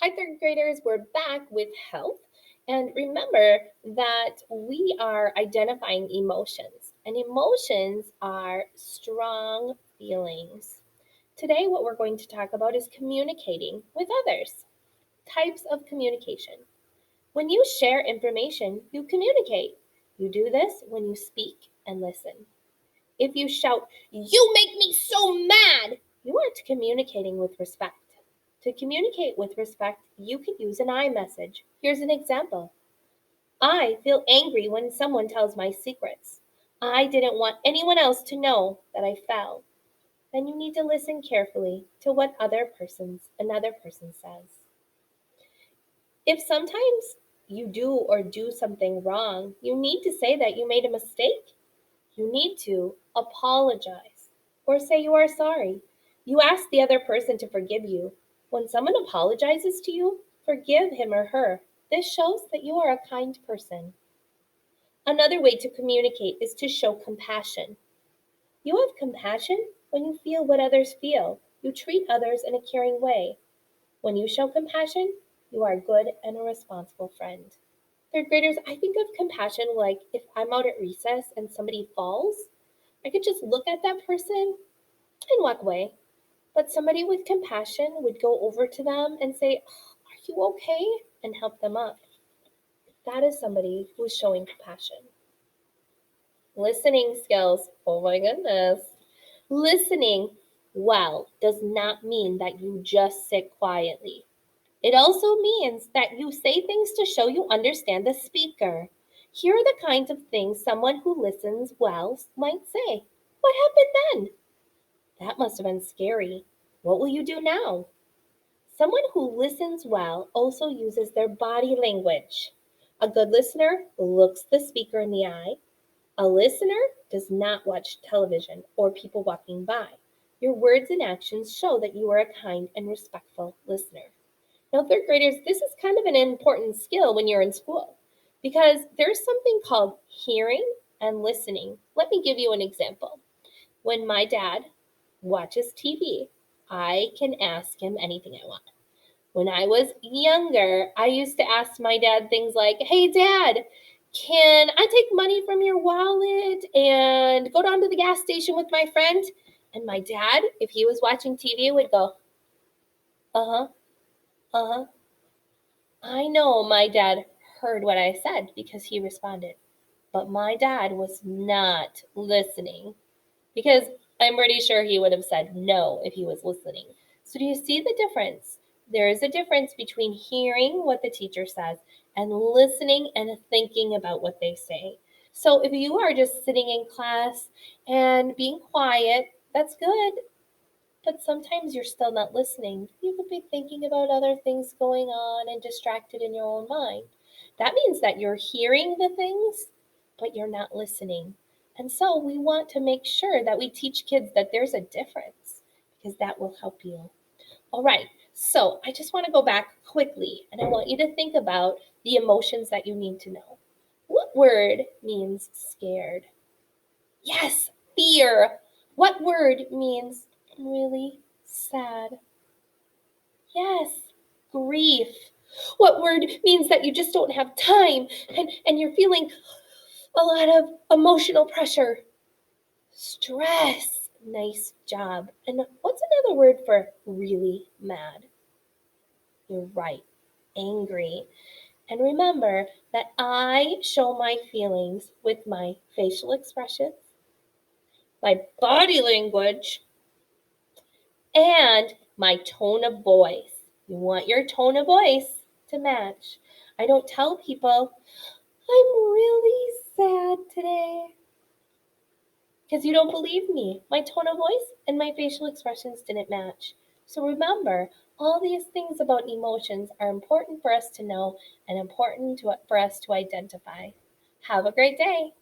Hi, third graders. We're back with health. And remember that we are identifying emotions, and emotions are strong feelings. Today, what we're going to talk about is communicating with others. Types of communication. When you share information, you communicate. You do this when you speak and listen. If you shout, "You make me so mad," you aren't communicating with respect. To communicate with respect, you could use an I message. Here's an example. I feel angry when someone tells my secrets. I didn't want anyone else to know that I fell. Then you need to listen carefully to what another person says. If sometimes you do something wrong, you need to say that you made a mistake. You need to apologize or say you are sorry. You ask the other person to forgive you. When someone apologizes to you, forgive him or her. This shows that you are a kind person. Another way to communicate is to show compassion. You have compassion when you feel what others feel. You treat others in a caring way. When you show compassion, you are a good and a responsible friend. Third graders, I think of compassion like if I'm out at recess and somebody falls, I could just look at that person and walk away. But somebody with compassion would go over to them and say, "Oh, are you okay?" and help them up. That is somebody who's showing compassion. Listening skills. Oh my goodness. Listening well does not mean that you just sit quietly. It also means that you say things to show you understand the speaker. Here are the kinds of things someone who listens well might say. "What happened then?" "That must have been scary. What will you do now?" Someone who listens well also uses their body language. A good listener looks the speaker in the eye. A listener does not watch television or people walking by. Your words and actions show that you are a kind and respectful listener. Now, third graders, this is kind of an important skill when you're in school because there's something called hearing and listening. Let me give you an example. When my dad watches TV, I can ask him anything I want. When I was younger, I used to ask my dad things like, "Hey, Dad, can I take money from your wallet and go down to the gas station with my friend?" And my dad, if he was watching TV, would go, "Uh huh, uh huh." I know my dad heard what I said because he responded, but my dad was not listening because I'm pretty sure he would have said no if he was listening. So, do you see the difference? There is a difference between hearing what the teacher says and listening and thinking about what they say. So, if you are just sitting in class and being quiet, that's good, but sometimes you're still not listening. You could be thinking about other things going on and distracted in your own mind. That means that you're hearing the things, but you're not listening. And so we want to make sure that we teach kids that there's a difference because that will help you. All right, so I just want to go back quickly and I want you to think about the emotions that you need to know. What word means scared? Yes, fear. What word means really sad? Yes, grief. What word means that you just don't have time and you're feeling a lot of emotional pressure? Stress. Nice job. And what's another word for really mad? You're right, angry. And remember that I show my feelings with my facial expressions, my body language, and my tone of voice. You want your tone of voice to match. I don't tell people, "I'm really sad today," because you don't believe me. My tone of voice and my facial expressions didn't match. So remember, all these things about emotions are important for us to know and important for us to identify. Have a great day.